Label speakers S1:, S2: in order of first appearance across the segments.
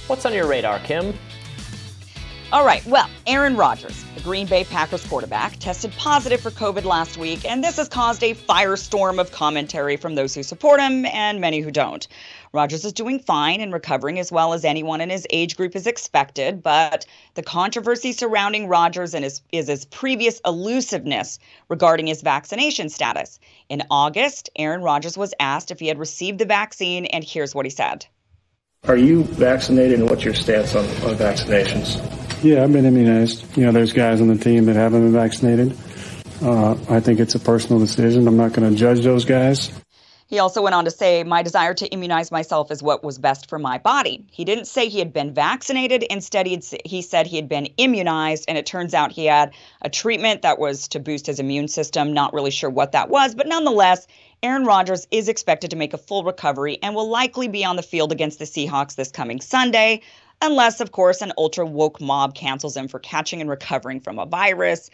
S1: What's on your radar, Kim?
S2: All right, well, Aaron Rodgers, the Green Bay Packers quarterback, tested positive for COVID last week, and this has caused a firestorm of commentary from those who support him and many who don't. Rodgers is doing fine and recovering as well as anyone in his age group is expected, but the controversy surrounding Rodgers and his previous elusiveness regarding his vaccination status. In August, Aaron Rodgers was asked if he had received the vaccine, and here's what he said.
S3: Are you vaccinated, and what's your stance on vaccinations?
S4: Yeah, I've been immunized. There's guys on the team that haven't been vaccinated. I think it's a personal decision. I'm not going to judge those guys.
S2: He also went on to say, my desire to immunize myself is what was best for my body. He didn't say he had been vaccinated. Instead, he said he had been immunized, and it turns out he had a treatment that was to boost his immune system. Not really sure what that was, but nonetheless, Aaron Rodgers is expected to make a full recovery and will likely be on the field against the Seahawks this coming Sunday. Unless, of course, an ultra-woke mob cancels him for catching and recovering from a virus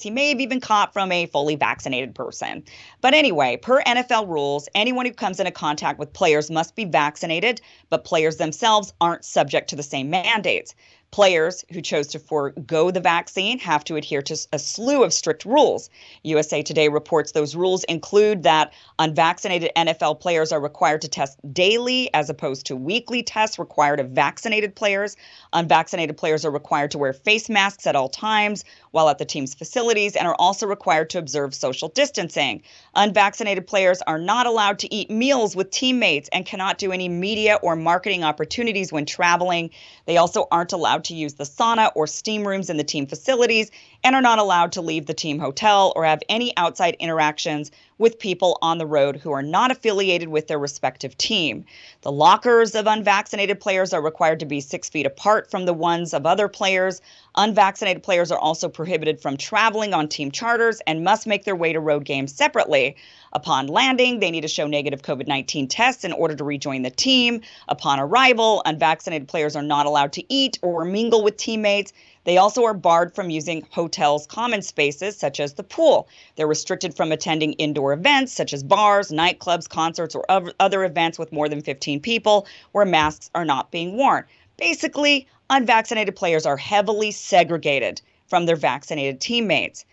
S2: he may have even caught from a fully vaccinated person. But anyway, per NFL rules, anyone who comes into contact with players must be vaccinated, but players themselves aren't subject to the same mandates. Players who chose to forego the vaccine have to adhere to a slew of strict rules. USA Today reports those rules include that unvaccinated NFL players are required to test daily as opposed to weekly tests required of vaccinated players. Unvaccinated players are required to wear face masks at all times while at the team's facilities and are also required to observe social distancing. Unvaccinated players are not allowed to eat meals with teammates and cannot do any media or marketing opportunities when traveling. They also aren't allowed to use the sauna or steam rooms in the team facilities and are not allowed to leave the team hotel or have any outside interactions with people on the road who are not affiliated with their respective team. The lockers of unvaccinated players are required to be 6 feet apart from the ones of other players. Unvaccinated players are also prohibited from traveling on team charters and must make their way to road games separately. Upon landing, they need to show negative COVID-19 tests in order to rejoin the team. Upon arrival, unvaccinated players are not allowed to eat or mingle with teammates. They also are barred from using hotels' common spaces, such as the pool. They're restricted from attending indoor events, such as bars, nightclubs, concerts, or other events with more than 15 people, where masks are not being worn. Basically, unvaccinated players are heavily segregated from their vaccinated teammates.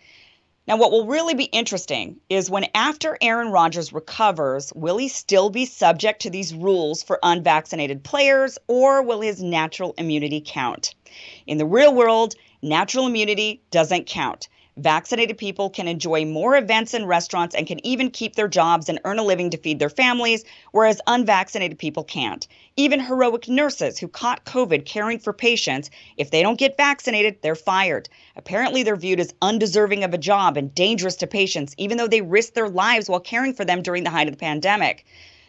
S2: Now, what will really be interesting is when after Aaron Rodgers recovers, will he still be subject to these rules for unvaccinated players, or will his natural immunity count? In the real world, natural immunity doesn't count. Vaccinated people can enjoy more events and restaurants and can even keep their jobs and earn a living to feed their families, whereas unvaccinated people can't. Even heroic nurses who caught COVID caring for patients, if they don't get vaccinated, they're fired. Apparently, they're viewed as undeserving of a job and dangerous to patients, even though they risked their lives while caring for them during the height of the pandemic.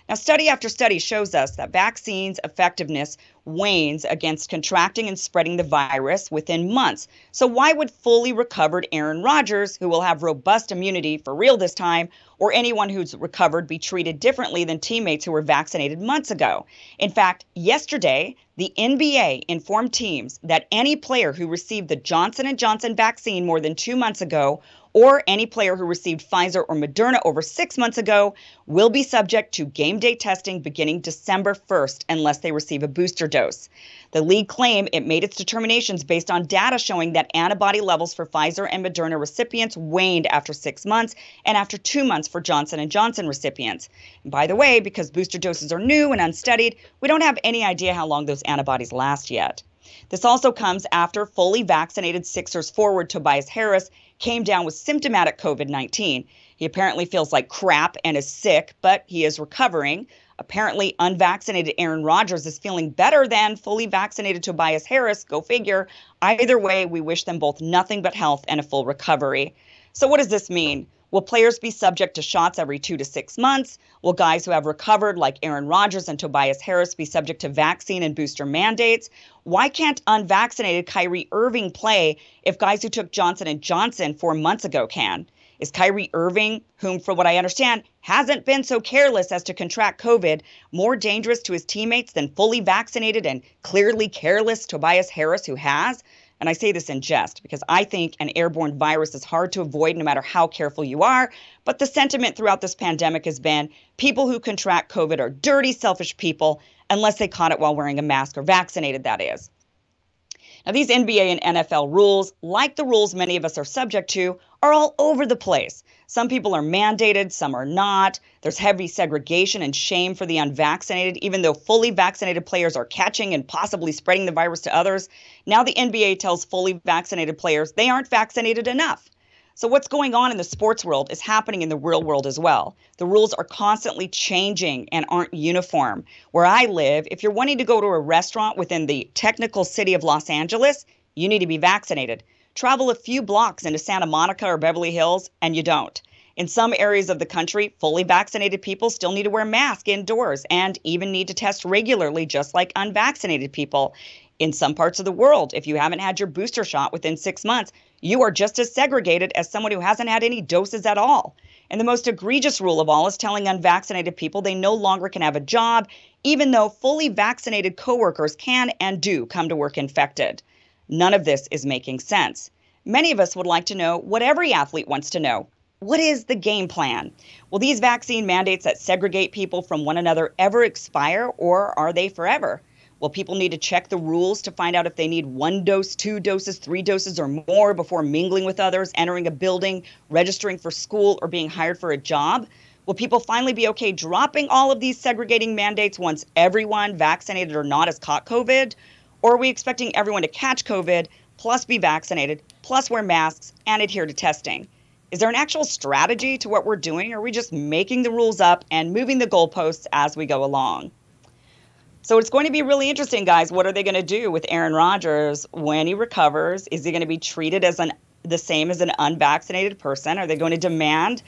S2: Now, study after study shows us that vaccines' effectiveness wanes against contracting and spreading the virus within months. So why would fully recovered Aaron Rodgers, who will have robust immunity for real this time, or anyone who's recovered be treated differently than teammates who were vaccinated months ago? In fact, yesterday, the NBA informed teams that any player who received the Johnson & Johnson vaccine more than 2 months ago, or any player who received Pfizer or Moderna over 6 months ago, will be subject to game day testing beginning December 1st unless they receive a booster dose. The league claimed it made its determinations based on data showing that antibody levels for Pfizer and Moderna recipients waned after 6 months and after 2 months for Johnson & Johnson recipients. And by the way, because booster doses are new and unstudied, we don't have any idea how long those antibodies last yet. This also comes after fully vaccinated Sixers forward Tobias Harris came down with symptomatic COVID-19. He apparently feels like crap and is sick, but he is recovering. Apparently, unvaccinated Aaron Rodgers is feeling better than fully vaccinated Tobias Harris. Go figure. Either way, we wish them both nothing but health and a full recovery. So what does this mean? Will players be subject to shots every 2 to 6 months? Will guys who have recovered, like Aaron Rodgers and Tobias Harris, be subject to vaccine and booster mandates? Why can't unvaccinated Kyrie Irving play if guys who took Johnson & Johnson 4 months ago can? Is Kyrie Irving, whom, from what I understand, hasn't been so careless as to contract COVID, more dangerous to his teammates than fully vaccinated and clearly careless Tobias Harris, who has? And I say this in jest because I think an airborne virus is hard to avoid no matter how careful you are. But the sentiment throughout this pandemic has been people who contract COVID are dirty, selfish people, unless they caught it while wearing a mask or vaccinated, that is. Now, these NBA and NFL rules, like the rules many of us are subject to, are all over the place. Some people are mandated, some are not. There's heavy segregation and shame for the unvaccinated, even though fully vaccinated players are catching and possibly spreading the virus to others. Now the NBA tells fully vaccinated players they aren't vaccinated enough. So what's going on in the sports world is happening in the real world as well. The rules are constantly changing and aren't uniform. Where I live, if you're wanting to go to a restaurant within the technical city of Los Angeles, you need to be vaccinated. Travel a few blocks into Santa Monica or Beverly Hills, and you don't. In some areas of the country, fully vaccinated people still need to wear masks indoors and even need to test regularly, just like unvaccinated people. In some parts of the world, if you haven't had your booster shot within 6 months, you are just as segregated as someone who hasn't had any doses at all. And the most egregious rule of all is telling unvaccinated people they no longer can have a job, even though fully vaccinated coworkers can and do come to work infected. None of this is making sense. Many of us would like to know what every athlete wants to know. What is the game plan? Will these vaccine mandates that segregate people from one another ever expire, or are they forever? Will people need to check the rules to find out if they need 1 dose, 2 doses, 3 doses, or more before mingling with others, entering a building, registering for school, or being hired for a job? Will people finally be okay dropping all of these segregating mandates once everyone, vaccinated or not, has caught COVID? Or are we expecting everyone to catch COVID, plus be vaccinated, plus wear masks, and adhere to testing? Is there an actual strategy to what we're doing, or are we just making the rules up and moving the goalposts as we go along? So it's going to be really interesting, guys. What are they going to do with Aaron Rodgers when he recovers? Is he going to be treated as the same as an unvaccinated person? Are they going to demand,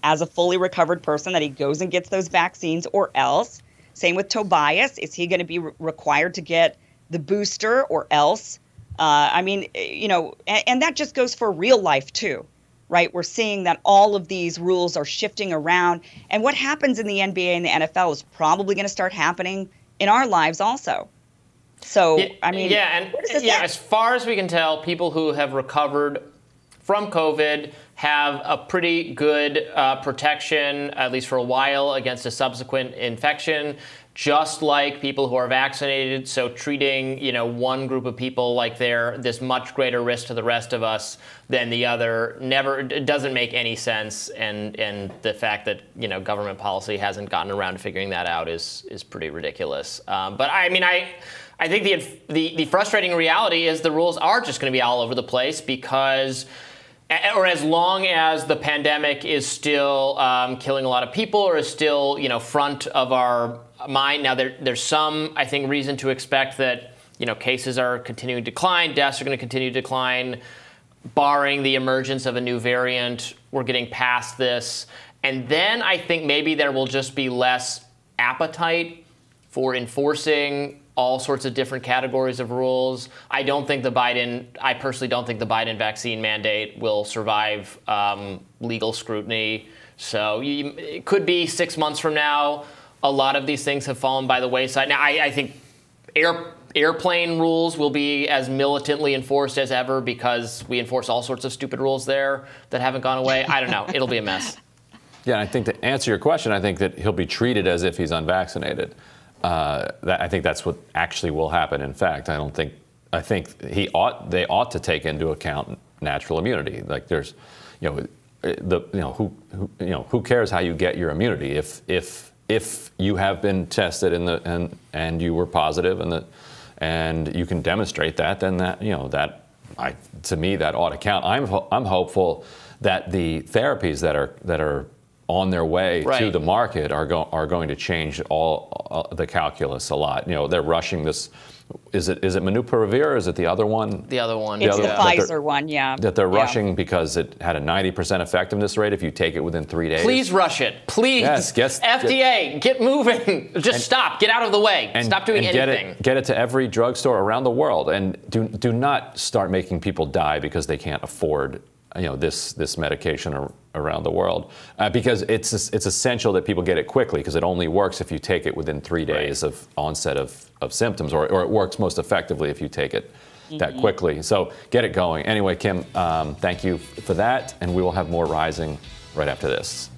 S2: as a fully recovered person, that he goes and gets those vaccines, or else? Same with Tobias. Is he going to be required to get the booster, or else? And that just goes for real life too, right? We're seeing that all of these rules are shifting around, and what happens in the NBA and the NFL is probably going to start happening in our lives also. So,
S1: as far as we can tell, people who have recovered from COVID have a pretty good protection, at least for a while, against a subsequent infection, just like people who are vaccinated. So treating, one group of people like they're this much greater risk to the rest of us than the other it doesn't make any sense. And the fact that, government policy hasn't gotten around to figuring that out is pretty ridiculous. But I think the frustrating reality is the rules are just going to be all over the place because, or as long as the pandemic is still killing a lot of people, or is still, front of our mind. Now, there's some, I think, reason to expect that, cases are continuing to decline, deaths are going to continue to decline, barring the emergence of a new variant. We're getting past this. And then I think maybe there will just be less appetite for enforcing all sorts of different categories of rules. I personally don't think the Biden vaccine mandate will survive legal scrutiny. So it could be 6 months from now, a lot of these things have fallen by the wayside. Now, I think airplane rules will be as militantly enforced as ever because we enforce all sorts of stupid rules there that haven't gone away. I don't know. It'll be a mess.
S5: Yeah, and I think to answer your question, I think that he'll be treated as if he's unvaccinated. I think that's what actually will happen. In fact, I think they ought to take into account natural immunity. Like there's, who cares how you get your immunity if you have been tested and you were positive and you can demonstrate that, then to me that ought to count. I'm hopeful that the therapies that are on their way to the market are going to change all the calculus a lot. They're rushing this. Is it Monupiravir or is it the other one?
S1: The other one.
S2: It's the Pfizer one, yeah.
S5: That they're rushing because it had a 90% effectiveness rate if you take it within 3 days.
S1: Please rush it. Please. Yes, FDA, get moving. Stop. Get out of the way. Stop doing anything.
S5: Get it to every drugstore around the world. And do not start making people die because they can't afford this medication around the world, because it's essential that people get it quickly, because it only works if you take it within 3 days of onset of symptoms, or it works most effectively if you take it that quickly. So get it going. Anyway, Kim, thank you for that, and we will have more Rising right after this.